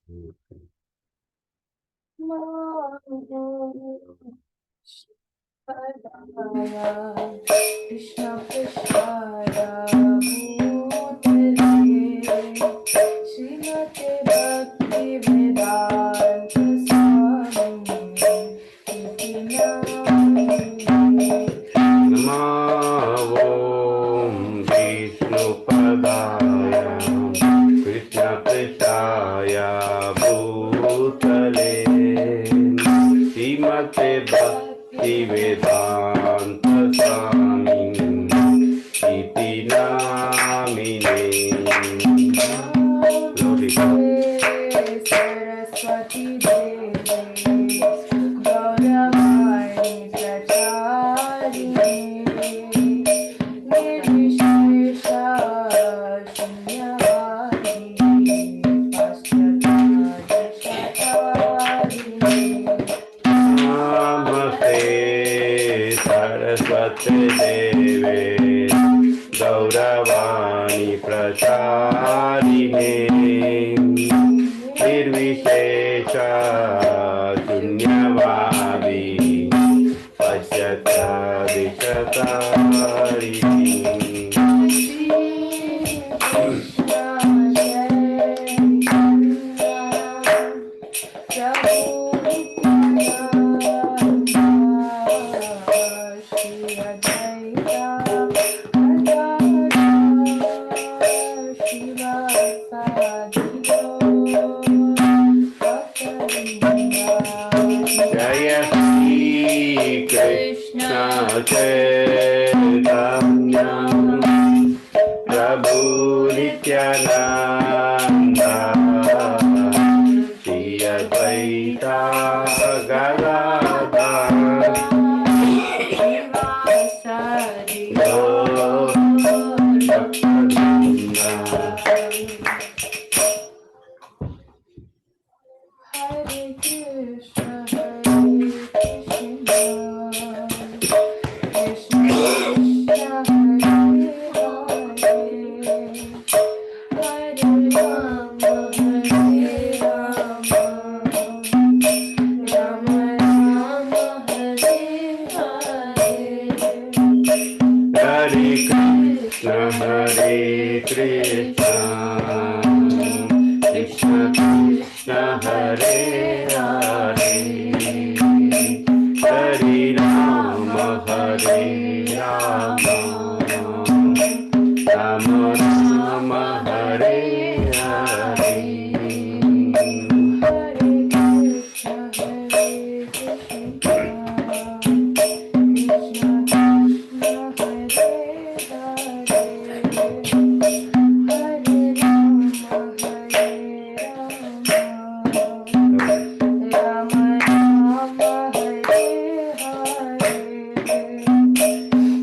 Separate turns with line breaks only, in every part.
Krishna Prasada Bhutale Srimate Bhakti Vedanta Swami Iti Namine
Namo Vishnu Padaya Krishna Prasaya Bhutale Srimate Bhakti Vedanta Swami Iti Namine. Glory.
Saraswati Devi Gauravani Pracharini Nirvishesha Shunyavadi Paschatya Dashatarini
Namaste Saraswati Deve Gauravani Pracharine Nirvishesha Shunyavadi Paschatya Dishatarini. Jaya Shri Krishna Chaitanya Prabhu Nityananda Shri Advaita Gadadhar
Hare Krishna, Hare Krishna, Krishna Krishna, Hare Hare, Hare Rama, Hare Rama, Rama Rama, Hare Hare,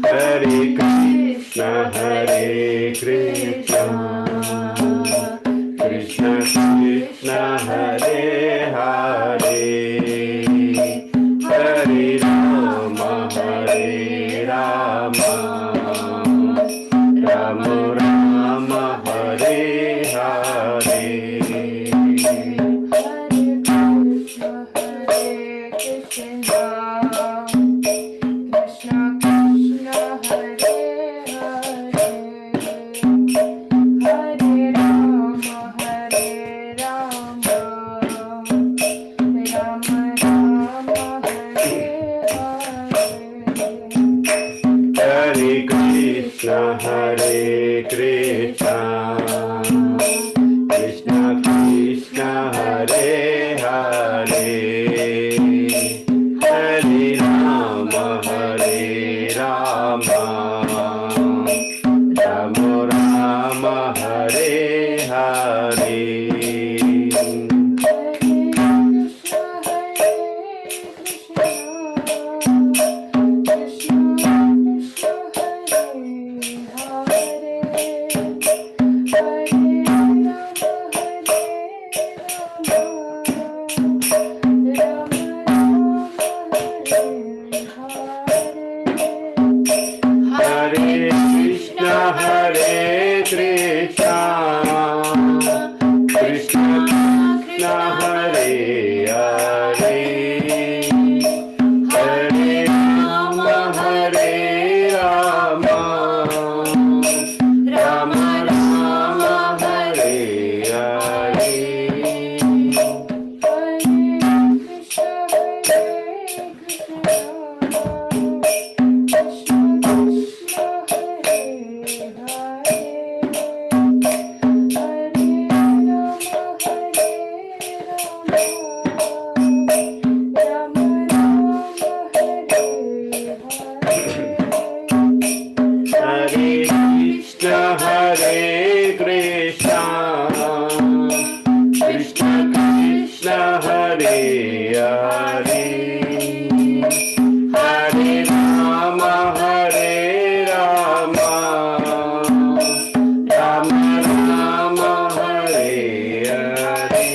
Hare Krishna Hare Krishna Krishna Krishna Hare Hare Hare Rama Hare Rama Rama Rama Hare Hare.
Hare Krishna, Hare Krishna, Krishna Krishna, Hare Hare, Hare Rama, Hare Rama, Rama Rama, Hare Hare.
Hare Krishna Hare Krishna Krishna Krishna Hare Hare Hare Rama Hare Rama Rama Rama Hare Hare.
Hare Krishna, Hare Krishna, Krishna Krishna, Hare Hare, Hare Rama, Hare Rama, Rama Rama, Hare Hare.
Hare Krishna Hare Krishna Krishna Krishna Hare Hare Hare Rama Hare Rama Rama Rama Hare Hare. Krishna Hare Hare Rama Hare Rama Rama Rama Hare Hare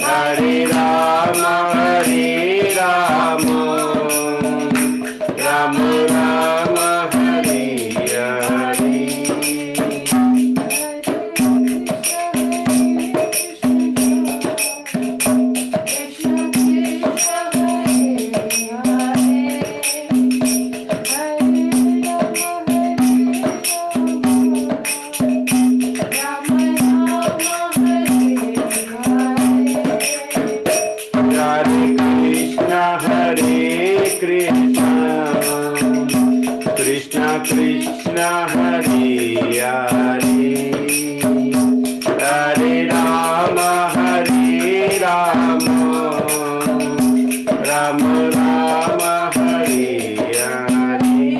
Hare Rama Hare Krishna Hare Hare Hare Rama Hare Rama Rama Rama Hare Hare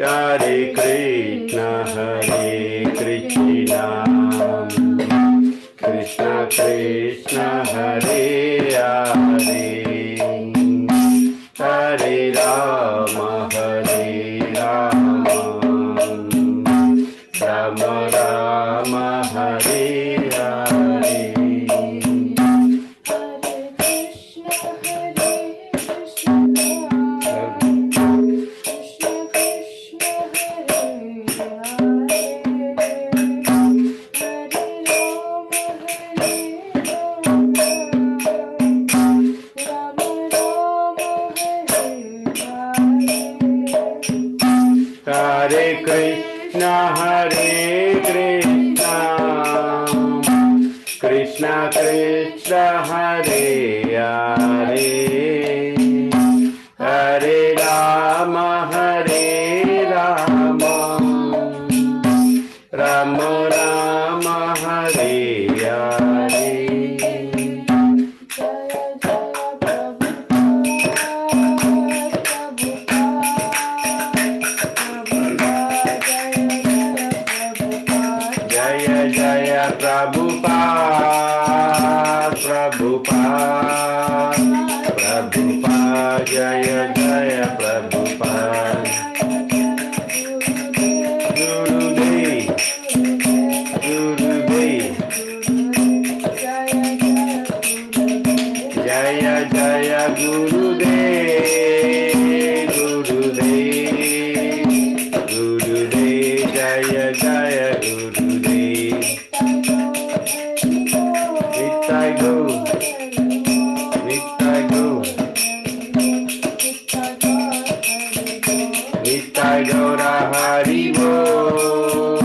Hare Krishna, Hare Krishna, Krishna Krishna, Hare Hare, Hare Rama, Hare Rama, Rama Rama, Hare Hare. Hare Krishna, Hare Krishna, Krishna Krishna, Hare Hare, Hare Rama, Hare Rama, Rama Rama, Hare Hare. Hare Krishna, Hare Krishna, Krishna Krishna, Hare Hare, Hare Rama, Hare Rama, Rama Rama, Hare Hare. Jaya Jaya Prabhupada, Prabhupada, Prabhupada, Jaya Jaya Prabhupada. Gurudev, Gurudev, Jaya Jaya Gurudev, Gurudev, Gurudev, Jaya Jaya Gurudev. Nitai Go, Nitai Go, Nitai Gaura Hari Bol,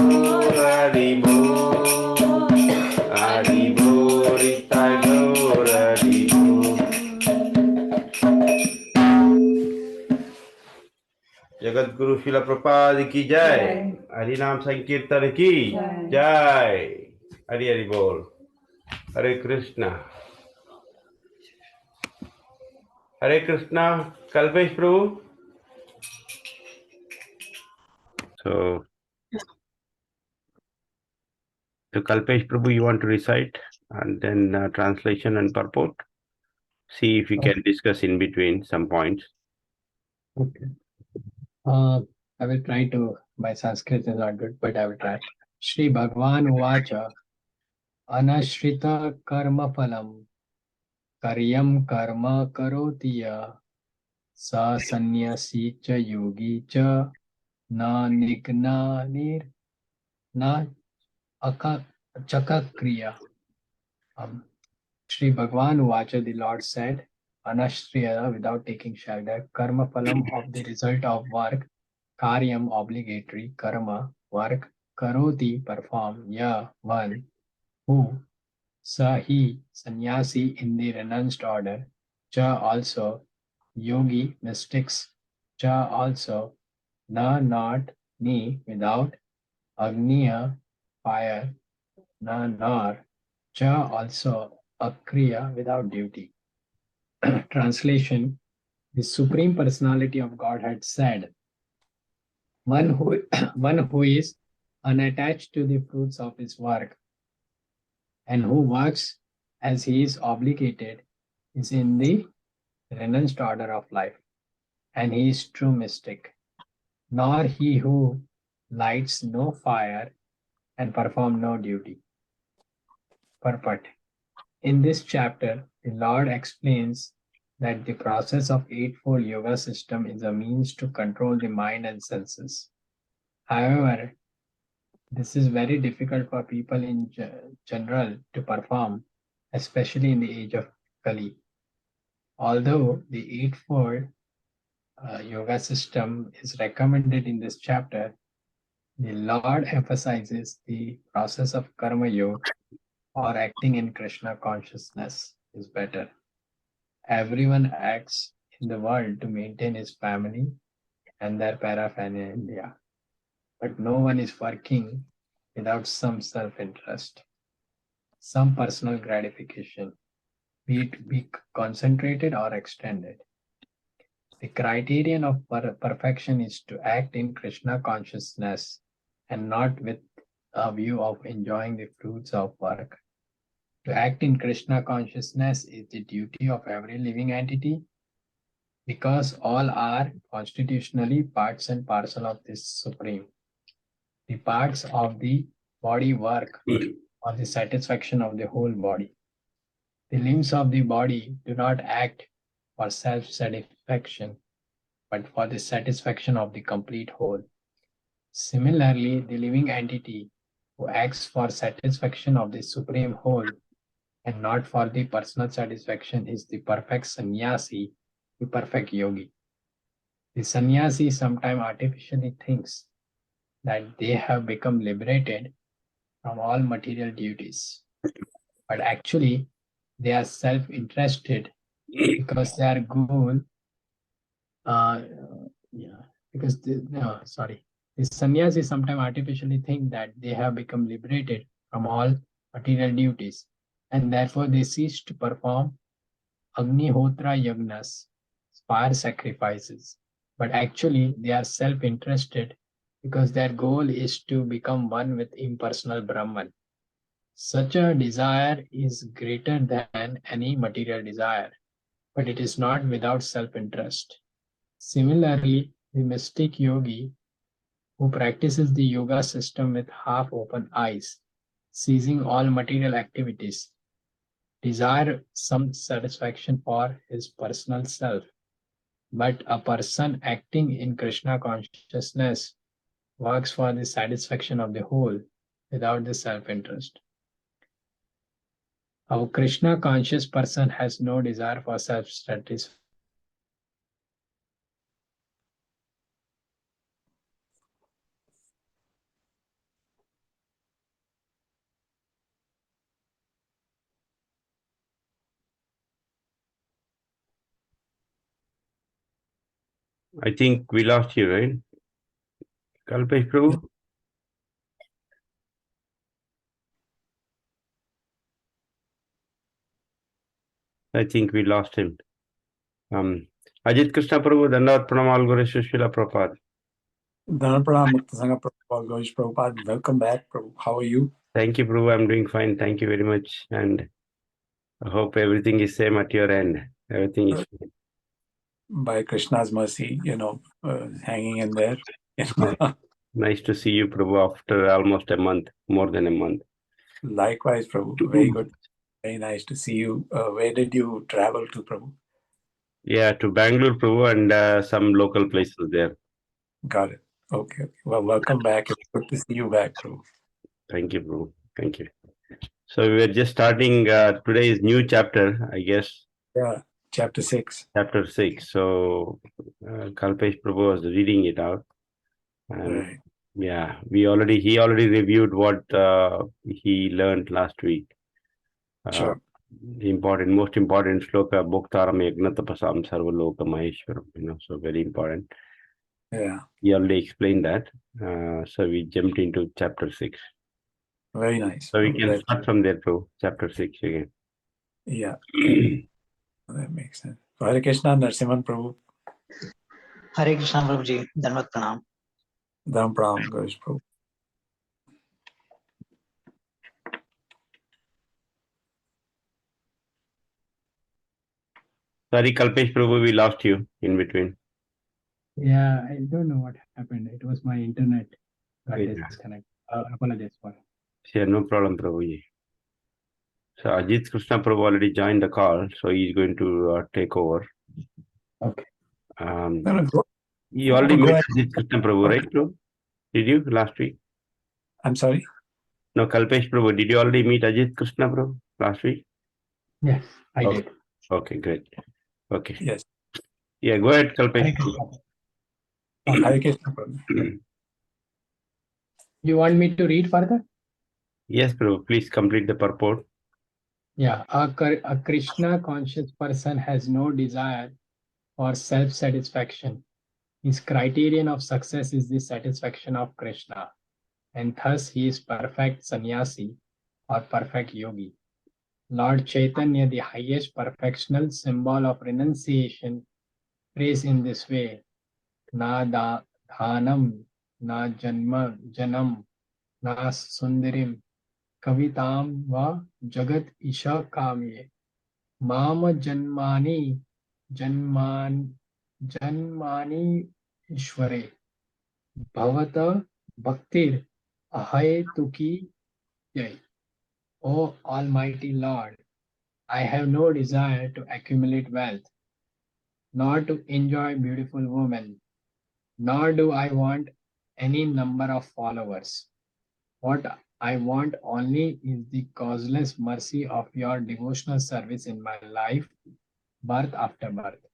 Hari Bol, Hari Bol, Nitai Gaura Hari Bol. Jagat Guru शिला प्रपाद की जय, हरि नाम संकीर्तन की जय, हरि हरि बोल, हरे कृष्णा कल्पेश प्रभु. So Kalpesh Prabhu, you want to recite and then translation and purport? See if we can discuss in between some points.
Okay. I will try to, my Sanskrit is not good, but I will try. Shri Bhagwan Uvacha Anashrita Karma Phalam Karyam Karma Karotiya Sa Sanyasi Cha Yogi Cha Na Nigna Nir Na Chakakriya. Shri Bhagwan Uvacha, the Lord said, Anashriya, without taking shelter, Karma Phalam, of the result of work, Karyam, obligatory, Karma, work, Karoti, perform, Ya, one, who, Sa, he, Sannyasi, in the renounced order, Cha, also, Yogi, mystics, Cha, also, Na, not, Ni, without, Agniya, fire, Na, nor, Cha, also, Akriya, without duty. Translation: the Supreme Personality of Godhead said, one who, one who is unattached to the fruits of his work and who works as he is obligated is in the renounced order of life, and he is true mystic, nor he who lights no fire and perform no duty. Purport. In this chapter, the Lord explains that the process of Eightfold Yoga system is a means to control the mind and senses. However, this is very difficult for people in general to perform, especially in the age of Kali. Although the Eightfold Yoga system is recommended in this chapter, the Lord emphasizes the process of Karma Yoga or acting in Krishna consciousness is better. Everyone acts in the world to maintain his family and their paraphernalia, but no one is working without some self-interest, some personal gratification, be it be concentrated or extended. The criterion of perfection is to act in Krishna consciousness and not with a view of enjoying the fruits of work. To act in Krishna consciousness is the duty of every living entity because all are constitutionally parts and parcel of this Supreme. The parts of the body work for the satisfaction of the whole body. The limbs of the body do not act for self-satisfaction, but for the satisfaction of the complete whole. Similarly, the living entity who acts for satisfaction of the Supreme Whole and not for the personal satisfaction is the perfect sannyasi, the perfect yogi. The sannyasi sometimes artificially thinks that they have become liberated from all material duties, but actually they are self-interested because their goal, the sannyasi sometimes artificially think that they have become liberated from all material duties, and therefore they cease to perform Agnihotra yagnas, fire sacrifices. But actually, they are self-interested because their goal is to become one with impersonal Brahman. Such a desire is greater than any material desire, but it is not without self-interest. Similarly, the mystic yogi who practices the yoga system with half-open eyes, ceasing all material activities, desire some satisfaction for his personal self. But a person acting in Krishna consciousness works for the satisfaction of the whole without the self-interest. A Krishna conscious person has no desire for self-satisfaction.
I think we lost you, right? Kalpesh Prabhu? I think we lost him. Ajit Krishna Prabhu, Dandavat Pranamal Guru Srila Prabhupada.
Dhanapranam Mukta Sangha Prabhupada, Gaurish Prabhupada. Welcome back, Prabhu. How are you?
Thank you, Prabhu. I'm doing fine. Thank you very much. And I hope everything is same at your end. Everything is fine.
By Krishna's mercy, hanging in there.
Nice to see you, Prabhu, after almost a month, more than a month.
Likewise, Prabhu. Very good. Very nice to see you. Where did you travel to, Prabhu?
Yeah, to Bangalore, Prabhu, and some local places there.
Got it. Okay. Well, welcome back. It's good to see you back, Prabhu.
Thank you, Prabhu. Thank you. So we are just starting today's new chapter, I guess.
Yeah, chapter 6.
Chapter 6. So Kalpesh Prabhu was reading it out. And
Right.
yeah, he already reviewed what he learned last week.
Sure.
The most important shloka, Bhoktaram Yagnatapasam Sarvaloka Maheshwaram, so very important.
Yeah.
He already explained that. So we jumped into chapter 6.
Very nice.
So we can start from there to chapter 6 again.
Yeah. That makes sense. Hare Krishna, Narsimhan Prabhu.
Hare Krishna Prabhu ji, Dhanvat Pranam.
Dham Pram, Ganesh Prabhu.
Sorry, Kalpesh Prabhu, we lost you in between.
Yeah, I don't know what happened. It was my internet got
Yeah.
disconnected. Apologize for it.
Sure, no problem, Prabhuji. So Ajit Krishna Prabhu already joined the call, so he's going to take over.
Okay.
Um,
No, go
you already
go
met
ahead.
Ajit Krishna Prabhu, right, Prabhu? Did you last week?
I'm sorry.
No, Kalpesh Prabhu, did you already meet Ajit Krishna Prabhu last week?
Yes, I
Okay.
did.
Okay, great. Okay.
Yes.
Yeah, go ahead,
Hare
Kalpesh.
Krishna.
Hare Krishna Prabhu.
You want me to read further?
Yes, Prabhu, please complete the purport.
Yeah, a Krishna conscious person has no desire for self-satisfaction. His criterion of success is the satisfaction of Krishna, and thus he is perfect sannyasi or perfect yogi. Lord Chaitanya, the highest perfectional symbol of renunciation, prays in this way: Na dhanam, na janam, na sundarim, kavitam va jagat isha kamye. Mama janmani ishware. Bhavata bhaktir ahetuki yai. O Almighty Lord, I have no desire to accumulate wealth, nor to enjoy beautiful women, nor do I want any number of followers. What I want only is the causeless mercy of your devotional service in my life, birth after birth.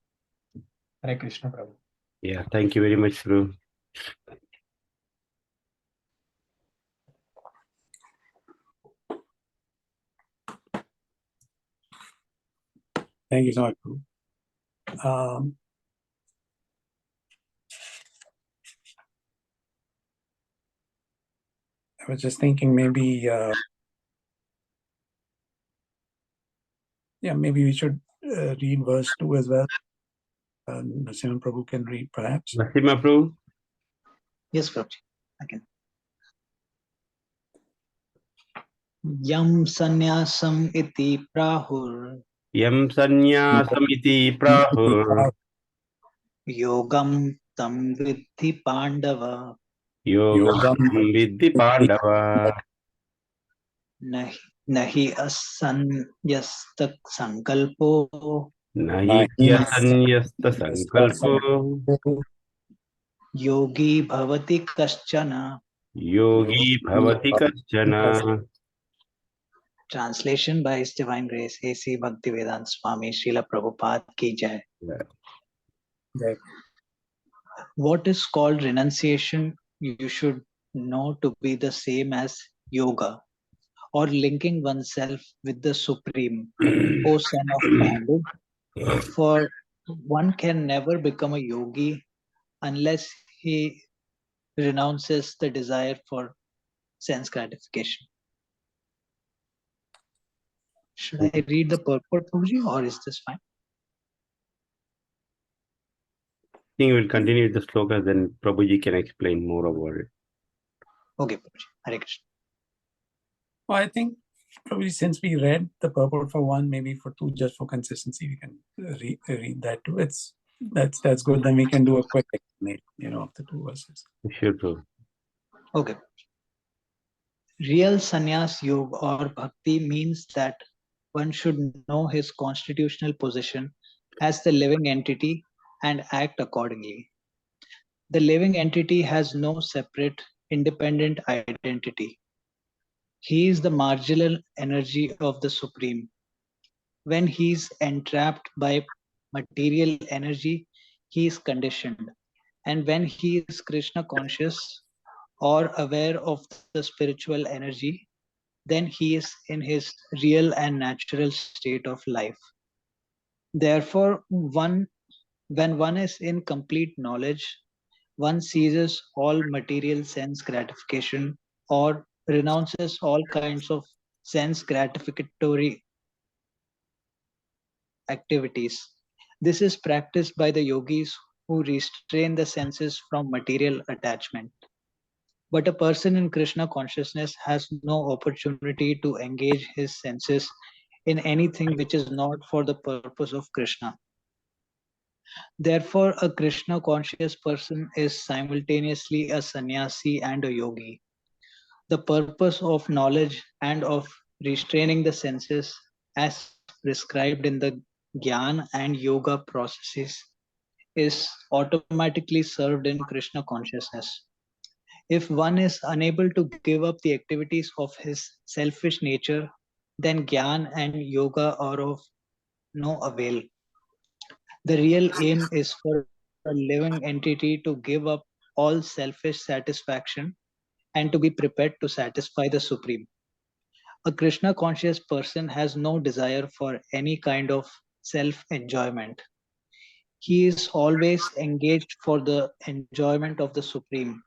Hare Krishna Prabhu.
Yeah, thank you very much, Prabhu.
Thank you so much, Prabhu. I was just thinking maybe, maybe we should read verse 2 as well. Narsimhan Prabhu can read perhaps.
Nasima Prabhu?
Yes, Prabhu ji, I can. Yam sannyasam iti prahur
Yam sanyasamiti prahur
yogam tam vidhi pandava
yogam vidhi pandava
nahi asanyastak sankalpo
nahi hyasanyasta sankalpo
yogi bhavati kaschana.
yogi bhavati kaschana.
Translation by His Divine Grace A.C. Bhaktivedanta Swami Srila Prabhupada ki jai.
Right.
What is called renunciation, you should know to be the same as yoga, or linking oneself with the Supreme, O son of Pandu. For one can never become a yogi unless he renounces the desire for sense gratification. Should I read the purport, Prabhuji, or is this fine?
I think we'll continue the slokas, then Prabhuji can explain more about it.
Okay, Prabhuji. Hare Krishna.
Well, I think probably since we read the purport for one, maybe for two, just for consistency, we can read that too. That's good. Then we can do a quick explanation, of the two verses.
Sure, Prabhu.
Okay. Real sannyas yoga or bhakti means that one should know his constitutional position as the living entity and act accordingly. The living entity has no separate, independent identity. He is the marginal energy of the Supreme. When he is entrapped by material energy, he is conditioned. And when he is Krishna conscious or aware of the spiritual energy, then he is in his real and natural state of life. Therefore, when one is in complete knowledge, one seizes all material sense gratification or renounces all kinds of sense gratificatory activities This is practiced by the yogis who restrain the senses from material attachment. But a person in Krishna consciousness has no opportunity to engage his senses in anything which is not for the purpose of Krishna. Therefore, a Krishna conscious person is simultaneously a sannyasi and a yogi. The purpose of knowledge and of restraining the senses as prescribed in the Gyan and Yoga processes is automatically served in Krishna consciousness. If one is unable to give up the activities of his selfish nature, then Gyan and Yoga are of no avail. The real aim is for a living entity to give up all selfish satisfaction and to be prepared to satisfy the Supreme. A Krishna conscious person has no desire for any kind of self enjoyment. He is always engaged for the enjoyment of the Supreme.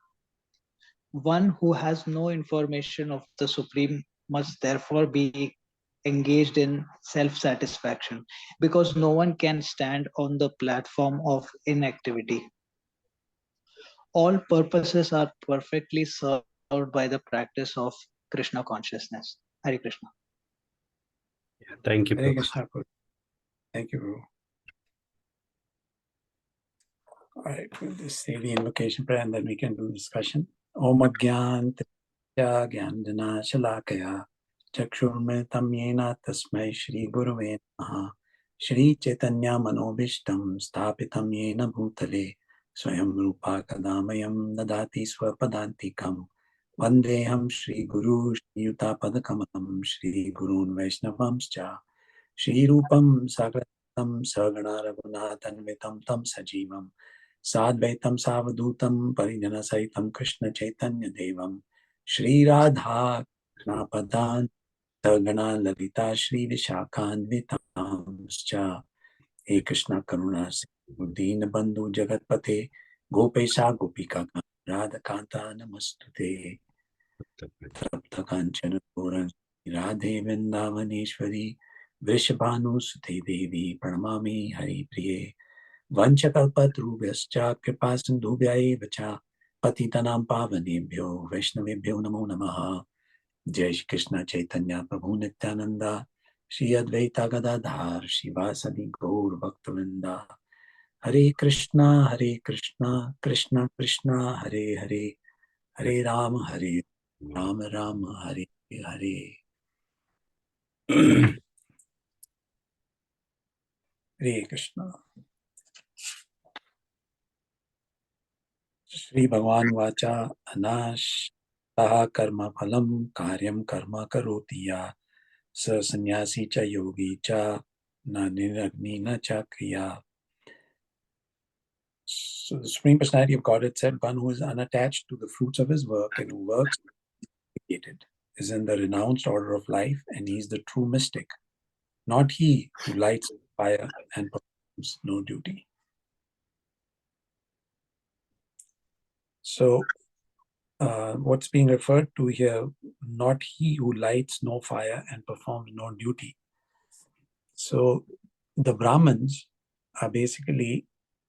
One who has no information of the Supreme must therefore be engaged in self satisfaction because no one can stand on the platform of inactivity. All purposes are perfectly served by the practice of Krishna consciousness. Hare Krishna.
Thank you,
Hare
Prabhu.
Krishna. Prabhu. Thank you, Prabhu. All right, we'll just say the invocation prayer and then we can do discussion. Om Agyan Gyanjana Shalakaya Chakshurmritam Yena Tasmai Shri Gurave Namaha Shri Chaitanya Manobishtam Stapitam Yena Bhutale Swayam Rupa Kadamayam Dadati Swapadantikam Vandeham Shri Guru Shri Yuta Padakamalam Shri Gurun Vaishnavamscha Shri Rupam Sagratam Sagana Raghunathanvitam Tam Sajivam Sadvaitam Savadutam Parijana Saitam Krishna Chaitanya Devam Shri Radha Napadan Sagana Lalita Shri Vishakhanvitamscha He Krishna Karuna Deen Bandhu Jagatpate Gopesha Gopika Radha Kanta Namastute Tapta Kanchana Puran Radhe Vrindavaneshwari Vrishabhanu Sute Devi Pranamami Hari Priye Vanchakalpatrubhyascha Kripasindhubhya cha Patitanam Pavanebhyo Vaishnavebhyo Namo Namaha Jai Shri Krishna Chaitanya Prabhu Nityananda Shri Advaita Gadadhar Shivasadi Gaur Bhaktavinda Hare Krishna Krishna Krishna Hare Hare Hare Rama Rama Hare Hare Hare Krishna. Shri Bhagavan Vacha Anash Taha Karma Phalam Karyam Karma Karotiya Sa Sannyasi Cha Yogi Cha Na Niragni Na Cha Kriya. So the Supreme Personality of Godhead said, one who is unattached to the fruits of his work and who works is in the renounced order of life, and he is the true mystic, not he who lights fire and performs no duty. So what's being referred to here, not he who lights no fire and performs no duty. So the Brahmins are basically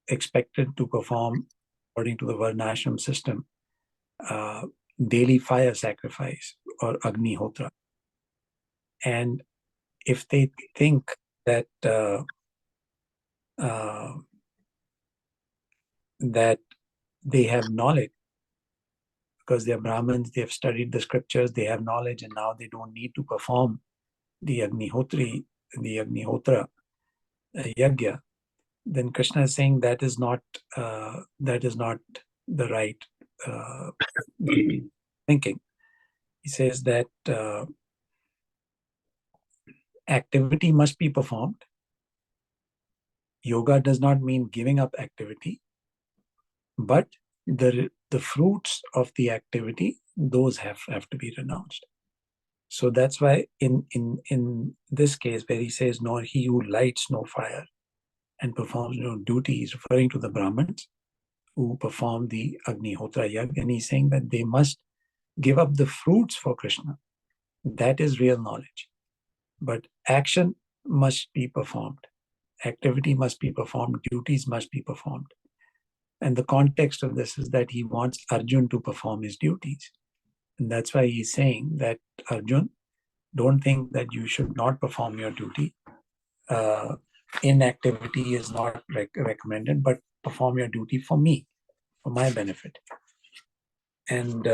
expected to perform, according to the Varnashram system, daily fire sacrifice or Agnihotra. And if they think that that they have knowledge, because they are Brahmins, they have studied the scriptures, they have knowledge, and now they don't need to perform the Agnihotra yagya, then Krishna is saying that is not the right thinking. He says that activity must be performed. Yoga does not mean giving up activity, but the fruits of the activity, those have to be renounced. So that's why in this case where he says, nor he who lights no fire and performs no duty, is referring to the Brahmins who perform the Agnihotra Yag, and he's saying that they must give up the fruits for Krishna. That is real knowledge. But action must be performed. activity must be performed, duties must be performed. And the context of this is that he wants Arjun to perform his duties. And that's why he's saying that, Arjun, don't think that you should not perform your duty. Inactivity is not recommended, but perform your duty for me, for my benefit. And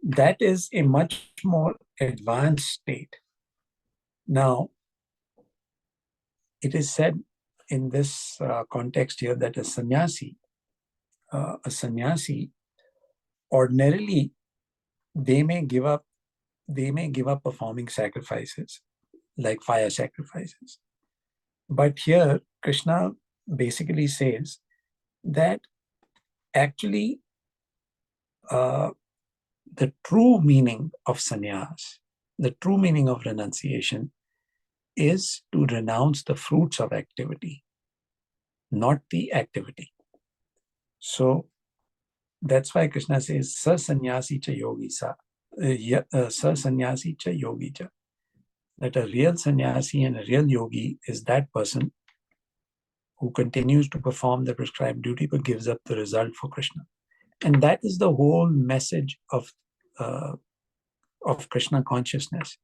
that is a much more advanced state. Now, it is said in this context here that a sannyasi, ordinarily they may give up performing sacrifices like fire sacrifices. But here Krishna basically says that actually the true meaning of sannyas, the true meaning of renunciation, is to renounce the fruits of activity, not the activity. So that's why Krishna says, sa sannyasi cha yogi sa, sa sannyasi cha yogi cha. That a real sannyasi and a real yogi is that person who continues to perform the prescribed duty but gives up the result for Krishna. And that is the whole message of Krishna consciousness,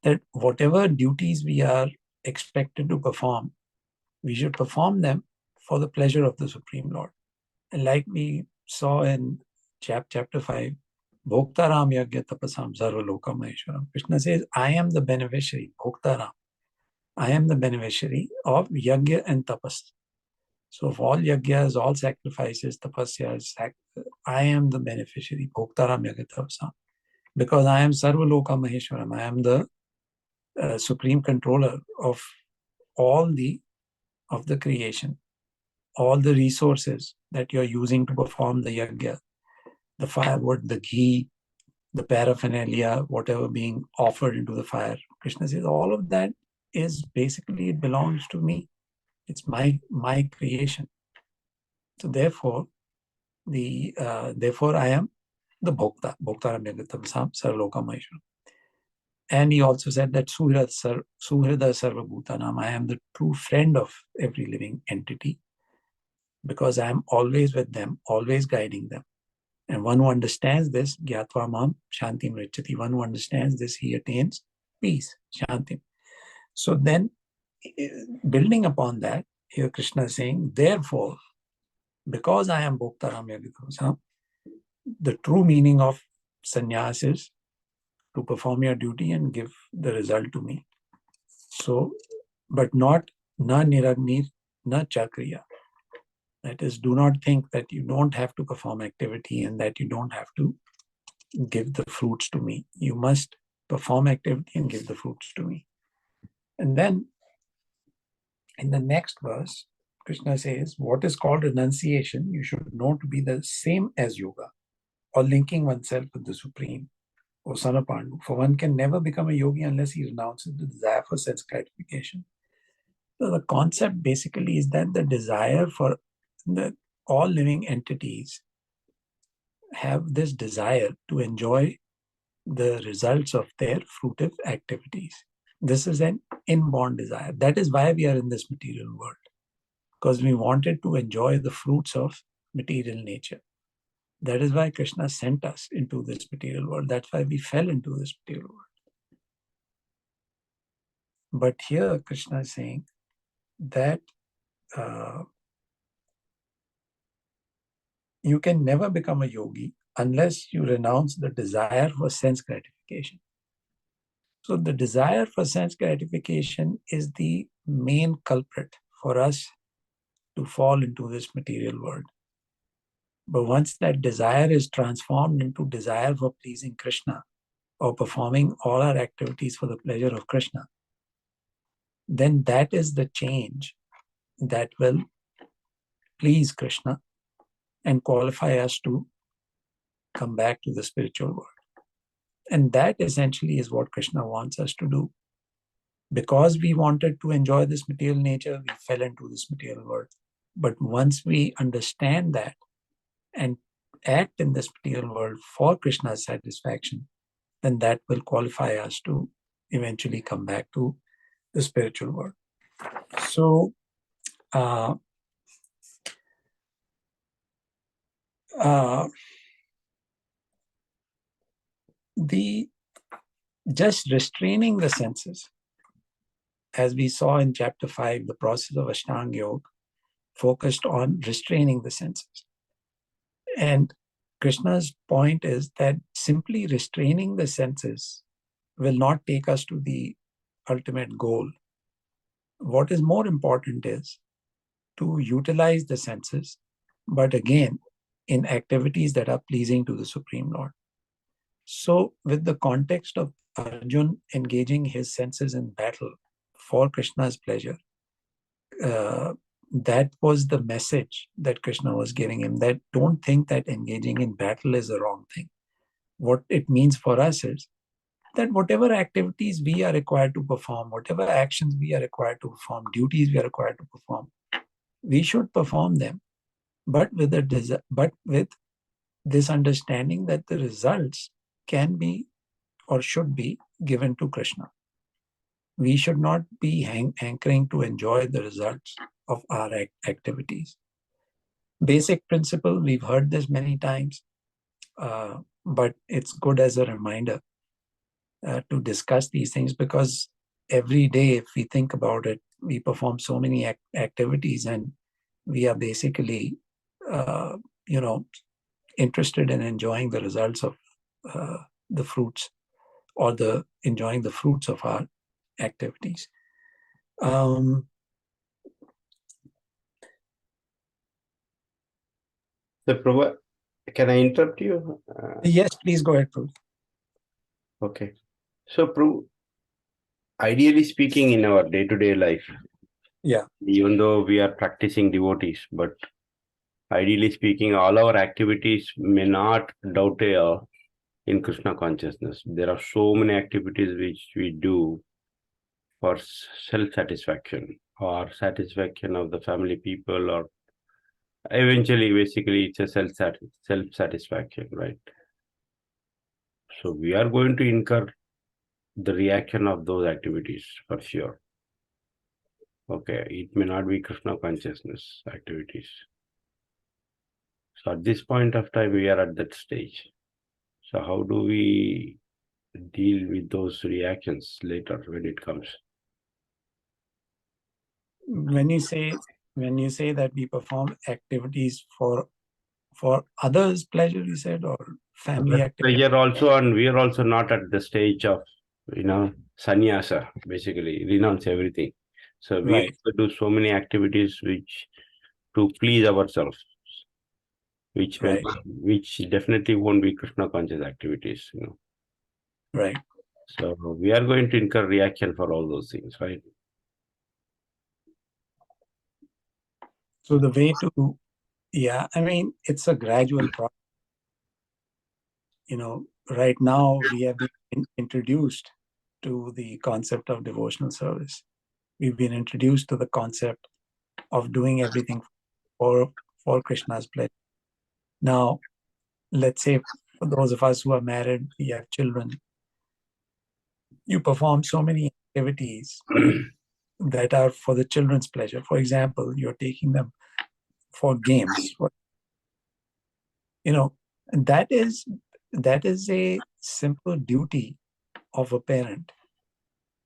that whatever duties we are expected to perform, we should perform them for the pleasure of the Supreme Lord. And like we saw in chapter 5, Bhoktaram Yagya Tapasam Sarva Loka Maheshwaram. Krishna says, I am the beneficiary, Bhoktaram. I am the beneficiary of Yagya and Tapas. So of all Yagyas, all sacrifices, Tapasyas, I am the beneficiary, Bhoktaram Yagya Tapasam. Because I am Sarva Loka Maheshwaram. I am the supreme controller of all the creation, all the resources that you're using to perform the yagya, the firewood, the ghee, the paraphernalia, whatever being offered into the fire. Krishna says all of that is basically, it belongs to me. It's my creation. So therefore, therefore I am the Bhokta, Bhoktaram Yagatam Sarloka Maheshwaram. And he also said that Suhrida Sarva Bhutanam, I am the true friend of every living entity, because I am always with them, always guiding them. And one who understands this, Gyatva Mam Shantim Richati, one who understands this, he attains peace, Shantim. So then, building upon that, here Krishna is saying, therefore, because I am Bhoktaram Yagatam, the true meaning of sannyas is to perform your duty and give the result to me. So, but not na niragnir, na chakriya. That is, do not think that you don't have to perform activity and that you don't have to give the fruits to me. You must perform activity and give the fruits to me. And then in the next verse, Krishna says, what is called renunciation, you should know to be the same as yoga, or linking oneself with the Supreme, or son of Pandu. For one can never become a yogi unless he renounces the desire for sense gratification. So the concept basically is that the desire for all living entities have this desire to enjoy the results of their fruitive activities. This is an inborn desire. That is why we are in this material world, because we wanted to enjoy the fruits of material nature. That is why Krishna sent us into this material world. That's why we fell into this material world. But here Krishna is saying that you can never become a yogi unless you renounce the desire for sense gratification. So the desire for sense gratification is the main culprit for us to fall into this material world. But once that desire is transformed into desire for pleasing Krishna, or performing all our activities for the pleasure of Krishna, then that is the change that will please Krishna and qualify us to come back to the spiritual world. And that essentially is what Krishna wants us to do. Because we wanted to enjoy this material nature, we fell into this material world. But once we understand that and act in this material world for Krishna's satisfaction, then that will qualify us to eventually come back to the spiritual world. So, the just restraining the senses, as we saw in chapter 5, the process of Ashtanga Yoga focused on restraining the senses. And Krishna's point is that simply restraining the senses will not take us to the ultimate goal. What is more important is to utilize the senses, but again, in activities that are pleasing to the Supreme Lord. So, with the context of Arjun engaging his senses in battle for Krishna's pleasure, that was the message that Krishna was giving him, that don't think that engaging in battle is the wrong thing. What it means for us is that whatever activities we are required to perform, whatever actions we are required to perform, duties we are required to perform, we should perform them, but with this understanding that the results can be or should be given to Krishna. We should not be hankering to enjoy the results of our activities. Basic principle, we've heard this many times, but it's good as a reminder to discuss these things, because every day, if we think about it, we perform so many activities, and we are basically, interested in enjoying the results of the fruits, or enjoying the fruits of our activities.
So, Prabhu, can I interrupt you?
Yes, please go ahead, Prabhu.
Okay. So, Prabhu, ideally speaking, in our day-to-day life,
Yeah,
even though we are practicing devotees, but ideally speaking, all our activities may not dovetail in Krishna consciousness. There are so many activities which we do for self-satisfaction or satisfaction of the family people, or eventually, basically, it's a self-satisfaction, right? So we are going to incur the reaction of those activities for sure. Okay, it may not be Krishna consciousness activities. So at this point of time, we are at that stage. So how do we deal with those reactions later when it comes?
when you say that we perform activities for others' pleasure, you said, or family activities?
We are also, and we are also not at the stage of, sannyasa, basically renounce everything. So we
Right.
have to do so many activities which to please ourselves, which
Right.
which definitely won't be Krishna conscious activities,
Right.
So we are going to incur reaction for all those things, right?
So the way to, it's a gradual process. Right now we have been introduced to the concept of devotional service. We've been introduced to the concept of doing everything for Krishna's pleasure. Now, let's say for those of us who are married, we have children, you perform so many activities that are for the children's pleasure. For example, you're taking them for games. That is a simple duty of a parent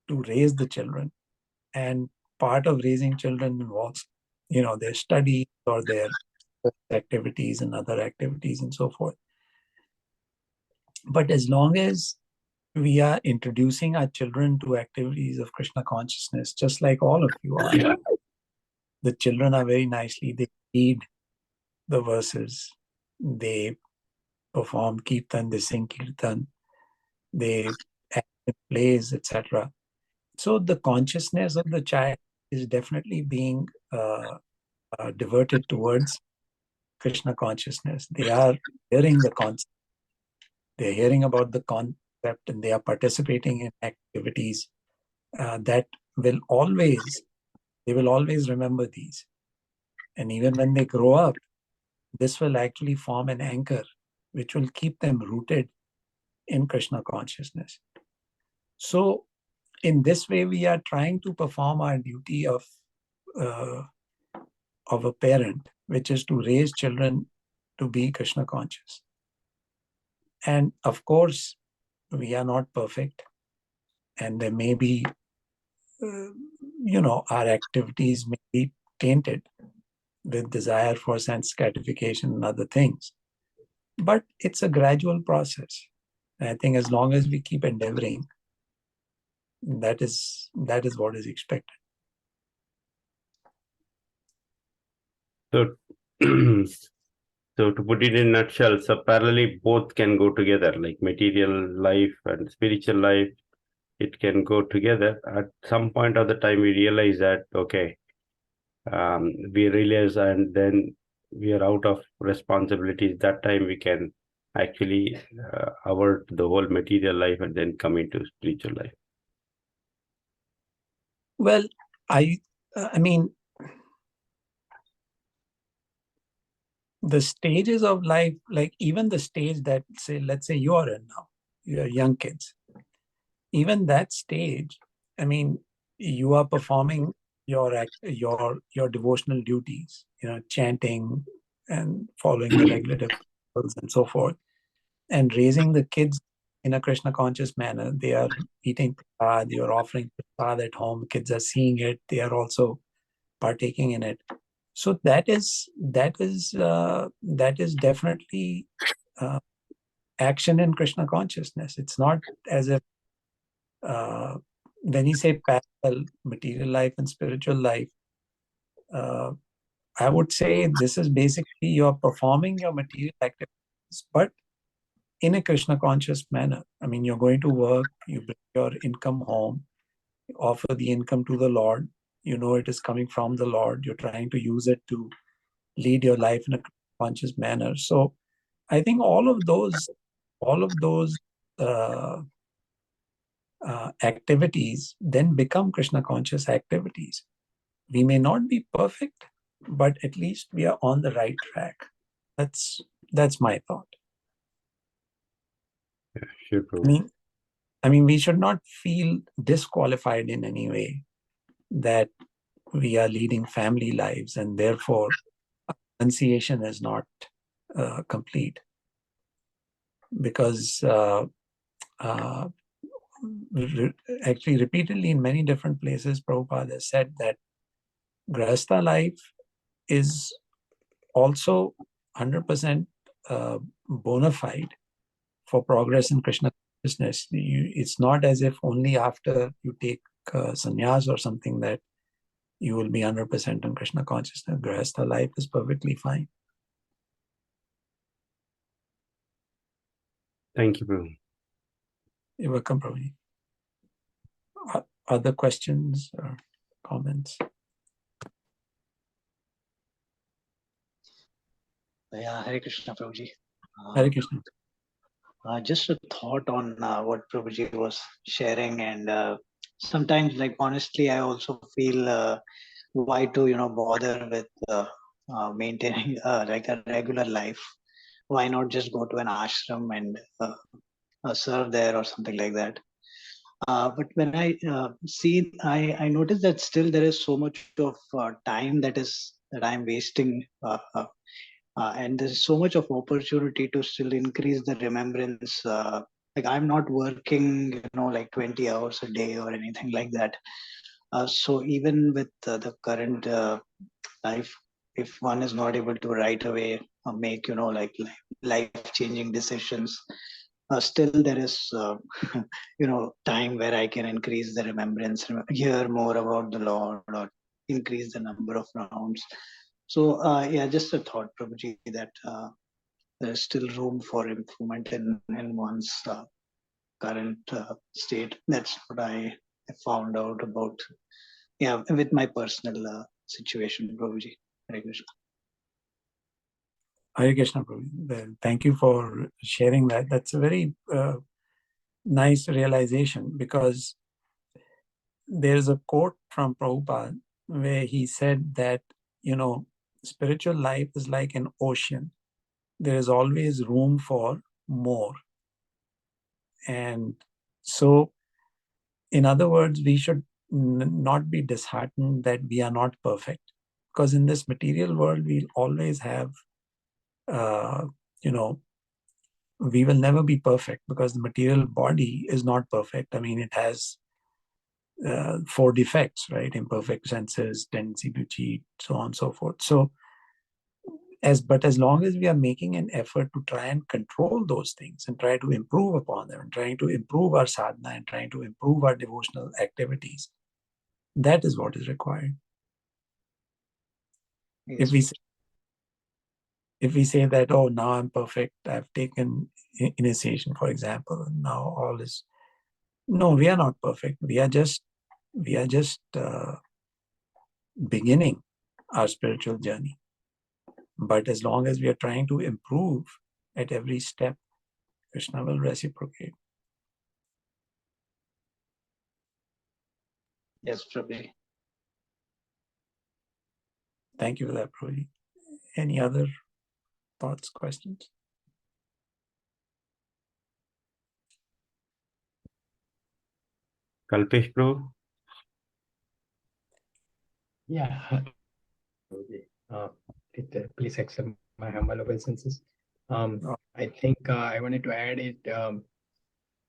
to raise the children. And part of raising children involves, their studies or their activities and other activities and so forth. But as long as we are introducing our children to activities of Krishna consciousness, just like all of you are, the children are very nicely, they read the verses, they perform kirtan, they sing kirtan, they act in plays, etc. So the consciousness of the child is definitely being diverted towards Krishna consciousness. They are hearing the concept, they're hearing about the concept, and they are participating in activities that will always remember these. And even when they grow up, this will actually form an anchor which will keep them rooted in Krishna consciousness. So in this way, we are trying to perform our duty of a parent, which is to raise children to be Krishna conscious. And of course, we are not perfect, and there may be, our activities may be tainted with desire for sense gratification and other things. But it's a gradual process. And I think as long as we keep endeavoring, that is what is expected.
So, so to put it in a nutshell, so parallelly both can go together, like material life and spiritual life. It can go together. At some point of the time, we realize that, okay, we realize, and then we are out of responsibilities. That time we can actually avert the whole material life and then come into spiritual life.
Well, I mean, the stages of life, like even the stage that, let's say you are in now, you're young kids, even that stage, I mean, you are performing your devotional duties, chanting and following the regulative principles and so forth, and raising the kids in a Krishna conscious manner. They are eating prasad, you're offering prasad at home, kids are seeing it, they are also partaking in it. So that is definitely action in Krishna consciousness. It's not as if when you say parallel material life and spiritual life, I would say this is basically you're performing your material activities, but in a Krishna conscious manner. I mean, you're going to work, you bring your income home, you offer the income to the Lord, it is coming from the Lord, you're trying to use it to lead your life in a conscious manner. So I think all of those activities then become Krishna conscious activities. We may not be perfect, but at least we are on the right track. That's my thought.
Sure, Prabhu.
I mean, we should not feel disqualified in any way that we are leading family lives and therefore renunciation is not complete. Because actually repeatedly in many different places, Prabhupada has said that Grahastha life is also 100% bona fide for progress in Krishna consciousness. It's not as if only after you take sannyas or something that you will be 100% in Krishna consciousness. Grahastha life is perfectly fine.
Thank you, Prabhu.
You're welcome, Prabhu. Other questions or comments?
Yeah, Hare Krishna, Prabhuji.
Hare Krishna.
Just a thought on what Prabhuji was sharing, and sometimes, like honestly, I also feel why to bother with maintaining like a regular life. Why not just go to an ashram and serve there or something like that? But when I see, I notice that still there is so much of time that I'm wasting. And there's so much of opportunity to still increase the remembrance. Like I'm not working, like 20 hours a day or anything like that. So even with the current life, if one is not able to right away make, like life-changing decisions, still there is, time where I can increase the remembrance, hear more about the Lord, or increase the number of rounds. So yeah, just a thought, Prabhuji, that there's still room for improvement in one's current state. That's what I found out about, with my personal situation, Prabhuji. Hare Krishna.
Hare Krishna, Prabhu. Thank you for sharing that. That's a very nice realization, because there's a quote from Prabhupada where he said that, spiritual life is like an ocean. There is always room for more. And so in other words, we should not be disheartened that we are not perfect, because in this material world, we'll always have, you know, we will never be perfect because the material body is not perfect. I mean, it has 4 defects, right? Imperfect senses, tendency to cheat, so on and so forth. So, but as long as we are making an effort to try and control those things and try to improve upon them and trying to improve our sadhana and trying to improve our devotional activities, that is what is required.
Yes.
If we say that, oh, now I'm perfect, I've taken initiation, for example, and now all is, no, we are not perfect. We are just beginning our spiritual journey. But as long as we are trying to improve at every step, Krishna will reciprocate.
Yes, Prabhu.
Thank you for that, Prabhu. Any other thoughts, questions?
Kalpesh Prabhu?
Yeah. Okay. Please accept my humble obeisances. I think I wanted to add it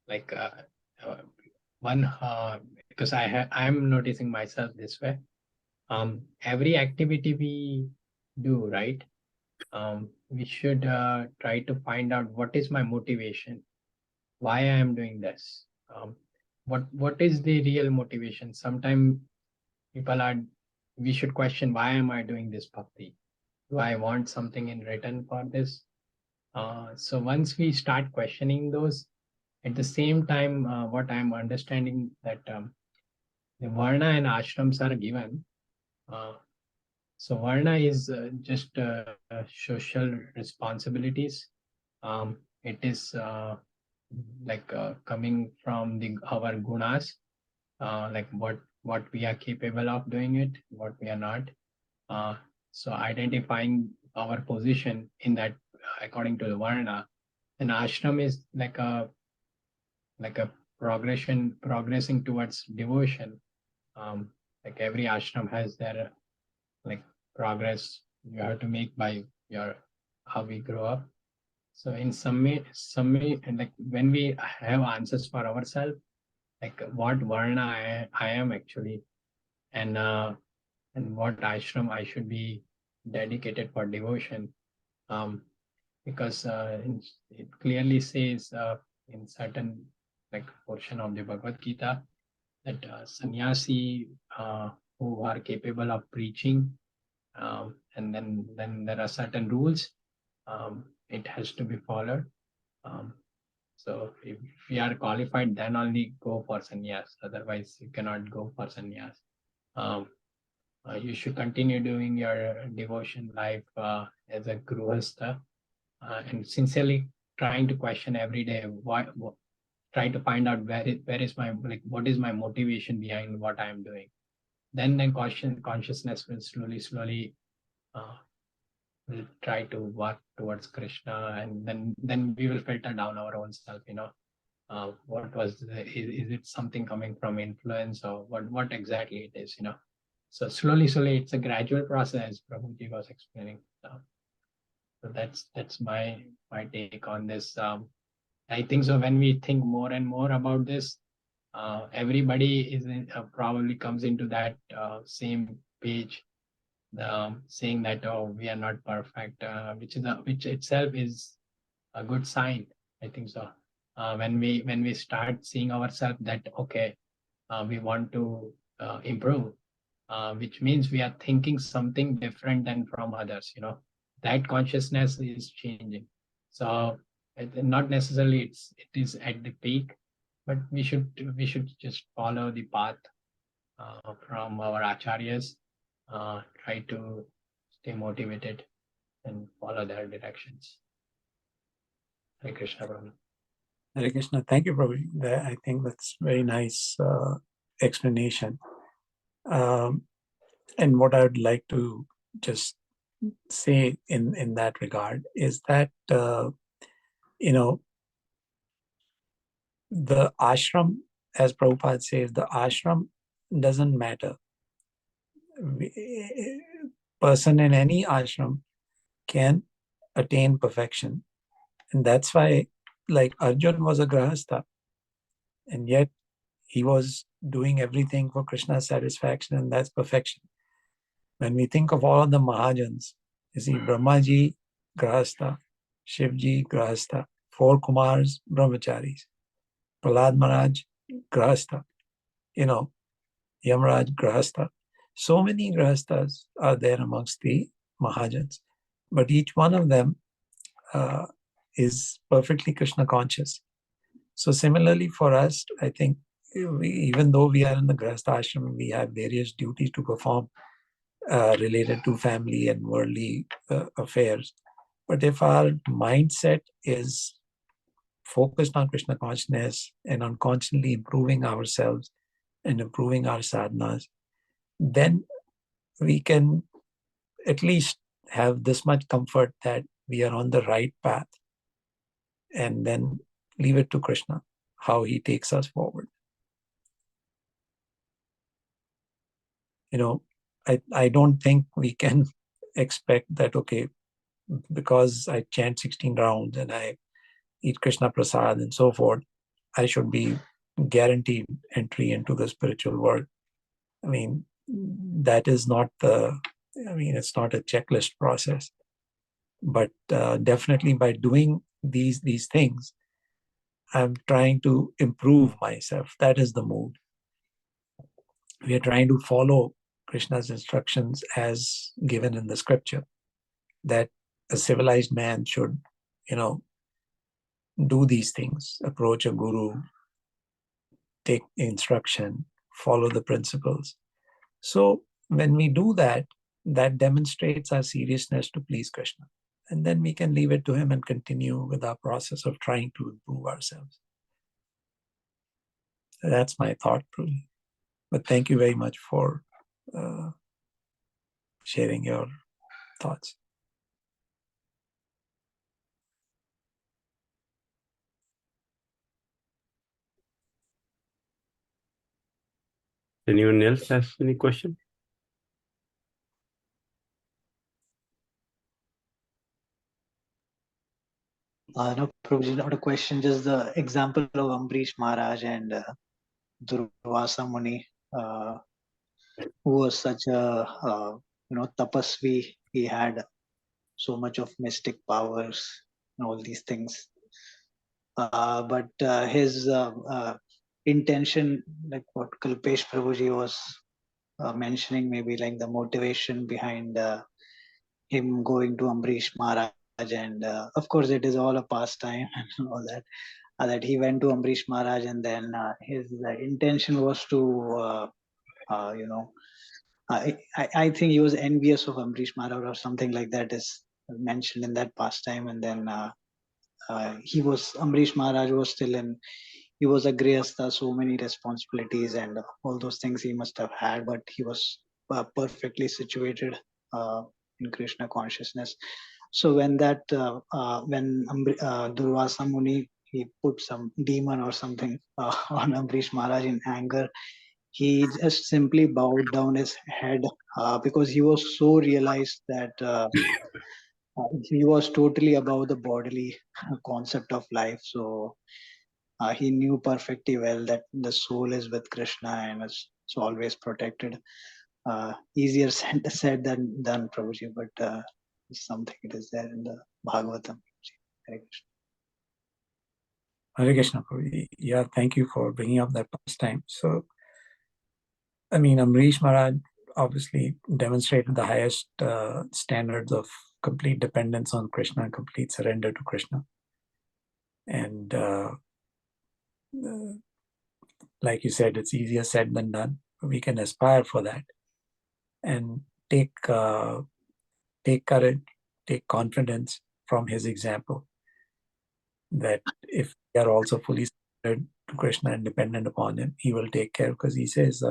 like one because I'm noticing myself this way. Every activity we do, right? We should try to find out what is my motivation, why I am doing this. What is the real motivation? Sometimes we should question, why am I doing this bhakti? Do I want something in return for this? So once we start questioning those, at the same time, what I'm understanding that the varna and ashrams are given. So varna is just social responsibilities. It is like coming from our gunas, like what we are capable of doing it, what we are not. So identifying our position in that according to the varna, and ashram is like a progressing towards devotion. Like every ashram has their like progress you have to make by your how we grow up. So in some way, and like when we have answers for ourselves, like what varna I am actually, and what ashram I should be dedicated for devotion, because it clearly says in certain like portion of the Bhagavad Gita that sannyasi who are capable of preaching, and then there are certain rules. It has to be followed. So if we are qualified, then only go for sannyas. Otherwise, you cannot go for sannyas. You should continue doing your devotion life as a grihastha, and sincerely trying to question every day why. Try to find out where is my like what is my motivation behind what I am doing. Then consciousness will slowly will try to work towards Krishna, and then we will filter down our own self. What was is it something coming from influence, or what exactly it is? So slowly, it's a gradual process. Prabhuji was explaining. So that's my take on this. I think so. When we think more and more about this, everybody is probably comes into that same page, saying that, oh, we are not perfect, which itself is a good sign. I think so. When we start seeing ourselves that okay, we want to improve, which means we are thinking something different than from others. That consciousness is changing. So not necessarily it is at the peak, but we should just follow the path from our acharyas, try to stay motivated and follow their directions. Hare Krishna, Prabhu.
Hare Krishna. Thank you, Prabhu. I think that's very nice explanation. And what I would like to just say in that regard is that the ashram as Prabhupada says, the ashram doesn't matter. Person in any ashram can attain perfection. And that's why, like Arjun was a grahastha, and yet he was doing everything for Krishna's satisfaction, and that's perfection. When we think of all the Mahajans, you see Brahmaji, grahastha, Shivji, grahastha, 4 Kumars, brahmacharis, Prahlad Maharaj, grahastha, Yamraj, grahastha. So many grahasthas are there amongst the Mahajans, but each one of them is perfectly Krishna conscious. So similarly for us, I think even though we are in the grahastha ashram, we have various duties to perform related to family and worldly affairs. But if our mindset is focused on Krishna consciousness and on constantly improving ourselves and improving our sadhanas, then we can at least have this much comfort that we are on the right path, and then leave it to Krishna, how he takes us forward. I don't think we can expect that, okay, because I chant 16 rounds and I eat Krishna Prasad and so forth, I should be guaranteed entry into the spiritual world. I mean, that is not it's not a checklist process. But definitely by doing these things, I'm trying to improve myself. That is the mood. We are trying to follow Krishna's instructions as given in the scripture, that a civilized man should, do these things, approach a guru, take instruction, follow the principles. So when we do that, that demonstrates our seriousness to please Krishna. And then we can leave it to him and continue with our process of trying to improve ourselves. That's my thought, Prabhu. But thank you very much for sharing your thoughts.
Anyone else has any question?
No, Prabhuji, not a question, just the example of Ambrish Maharaj and Durvasa Muni, who was such a tapasvi. He had so much of mystic powers and all these things. But his intention, like what Kalpesh Prabhuji was mentioning, maybe like the motivation behind him going to Ambrish Maharaj, and of course it is all a pastime and all that. That he went to Ambrish Maharaj, and then his intention was to, I think he was envious of Ambrish Maharaj or something like that is mentioned in that pastime, and then Ambrish Maharaj was still in. He was a grihastha, so many responsibilities and all those things he must have had, but he was perfectly situated in Krishna consciousness. So when Durvasa Muni, he put some demon or something on Ambrish Maharaj in anger, he just simply bowed down his head because he was so realized that he was totally above the bodily concept of life. So he knew perfectly well that the soul is with Krishna and it's always protected. Easier said than done, Prabhuji, but something it is there in the Bhagavatam. Hare Krishna.
Hare Krishna, Prabhuji. Yeah, thank you for bringing up that pastime. So, I mean, Amrish Maharaj obviously demonstrated the highest standards of complete dependence on Krishna and complete surrender to Krishna. And like you said, it's easier said than done. We can aspire for that and take courage, take confidence from his example, that if we are also fully surrendered to Krishna and dependent upon him, he will take care, because he says,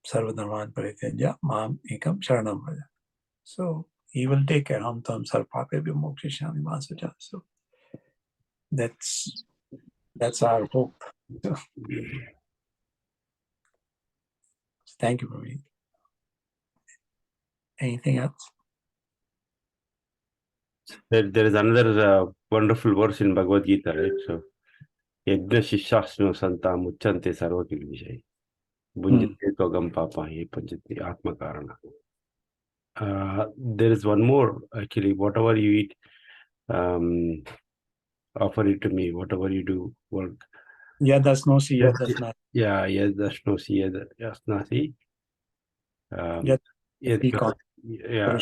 Sarvadharman Parityajya Mam Ekam Sharanam Vraja. So he will take care. Ham tam sarpape vimokshishami masaja. So that's our hope. Thank you, Prabhu. Anything else?
There is another wonderful verse in Bhagavad Gita, right? So, Yajna Shishasno Santa Muchante Sarvakil Vijay. Bunjate Togam Papa Ye Panjati Atma Karana. There is one more actually. Whatever you eat, offer it to me. Whatever you do, work.
Yadasnosi, yadasnasi.
Yeah, Yadasnosi, Yadasnasi.
Yad-
Yeah.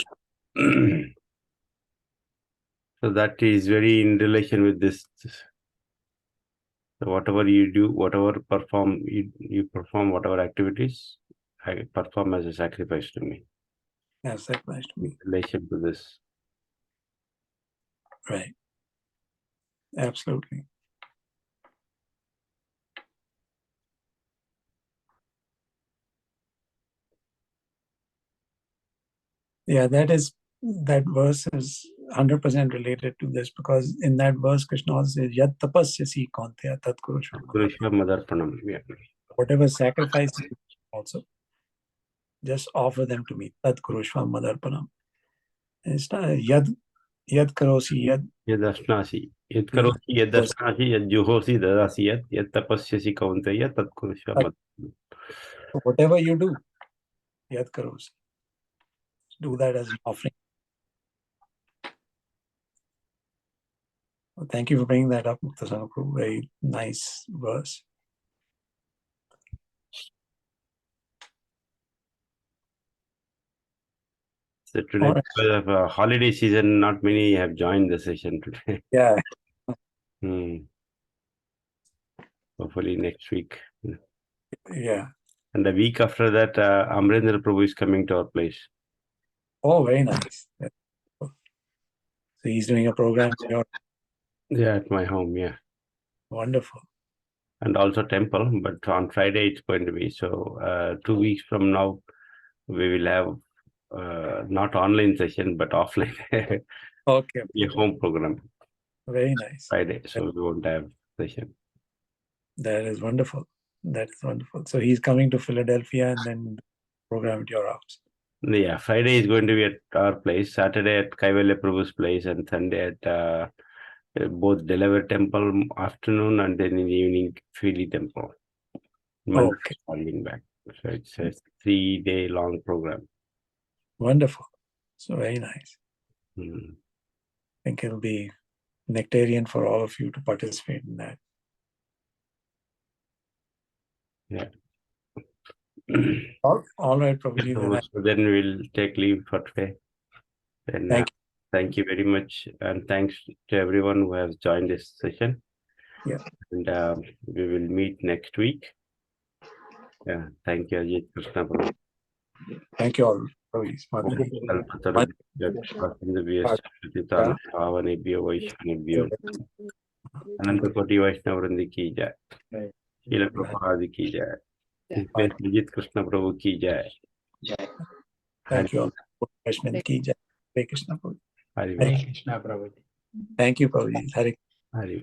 So that is very in relation with this. So whatever you do, whatever perform, you perform whatever activities, I perform as a sacrifice to me.
Yeah, sacrifice to me.
In relation to this.
Right. Absolutely. Yeah, that verse is 100% related to this, because in that verse Krishna also says Yat tapasyasi kauntya tat kurushva madar.
Kurushva Madarpanam. Yeah.
Whatever sacrifices you also, just offer them to me. Tat kurushva madarpanam. It's not yad karosi yad.
Yadasnasi. Yad karosi, yadasnasi, yad juhosi, dadasi, yad tapasyasi kauntaya, tat kurushva Madarpanam.
Whatever you do, yad karosi. Do that as an offering. Well, thank you for bringing that up, Muktasana Prabhu. Very nice verse.
So today, because of a holiday season, not many have joined the session today.
Yeah.
Hopefully next week.
Yeah.
And the week after that, Amrendra Prabhu is coming to our place.
Oh, very nice. Yeah. So he's doing a program.
Yeah, at my home, yeah.
Wonderful.
And also temple, but on Friday it's going to be. So 2 weeks from now, we will have not online session, but offline.
Okay.
A home program.
Very nice.
Friday, so we won't have session.
That is wonderful. That is wonderful. So he's coming to Philadelphia and then program at your house.
Yeah, Friday is going to be at our place, Saturday at Kaivalya Prabhu's place, and Sunday at both Delaware Temple afternoon and then in the evening Philly Temple. Monday morning back. So it's a 3-day long program.
Wonderful. So very nice.
I
think it'll be nectarian for all of you to participate in that.
Yeah.
All right, Prabhuji.
So then we'll take leave for today. And thank you very much. And thanks to everyone who has joined this session.
Yeah.
And we will meet next week. Yeah. Thank you, Ajita, Krishna, Prabhu.
Thank you all.
Anantapati Vaishnavvrindi ki jai. Srila Prabhupada ki jai. Ajita Krishna Prabhu ki jai.
Thank you all. Krishna ki jai. Hare Krishna Prabhu.
Hare
Krishna Prabhu.
Thank you, Prabhuji. Hare.